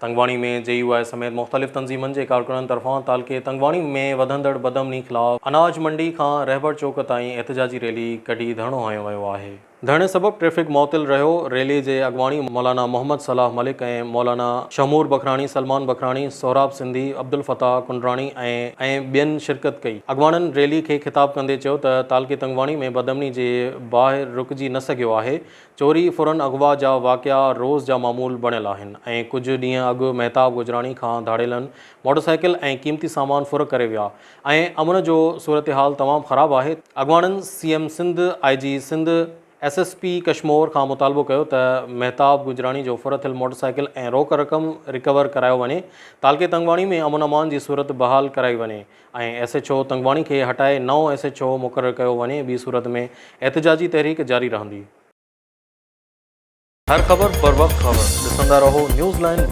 तंगवाणी में JUI समेत मुख़्तलिफ़ तंज़ीमनि जे कारकुननि तरफ़ां तालके तंगवाणी में वधंदड़ बदअमनी ख़िलाफ़ अनाज मंडी खां रहबर चौक ताईं एहतजाजी रैली कढी धरणो हयो वियो आहे। धरणे सबबि ट्रैफ़िक मुअत्तिल रहियो। रैली जे अॻवाणी मौलाना मोहम्मद सलाह मलिक ऐं मौलाना शमूर बखराणी, सलमान बखराणी, सोहराब सिंधी, अब्दुल फ़ताह कुंडराणी ऐं ॿियनि शिरकत कई। अॻवाणनि रैली खे ख़िताब कंदे चयो त तालके तंगवाणी में बदअमनी जे ॿाहिरि रुकिजी न सघियो आहे। चोरी, फुरन, अगवा जा वाक़िआ रोज़ जा मामूल बणियल आहिनि ऐं कुझु ॾींहं अॻु महताब गुजराणी खां धाड़ेलनि मोटरसाइकिल ऐं क़ीमती सामान फुर करे विया ऐं अमन जो सूरत-हाल तमामु ख़राबु आहे। अॻवाणनि CM Sindh, IG Sindh, SSP Kashmir खां मुतालबो कयो त महताब गुजराणी जो फुर थियल मोटरसाइकिल ऐं रोक रक़म रिकवर करायो वञे, तालके तंगवाणी में अमन अमान जी सूरत बहाल कराई वञे ऐं SHO तंगवाणी खे हटाए नओं SHO मुक़ररु कयो वञे। ॿी सूरत में एहतजाजी तहरीक जारी रहंदी। हर ख़बर बर वक्त ख़बर ॾिसंदा रहो न्यूज़ लाइन।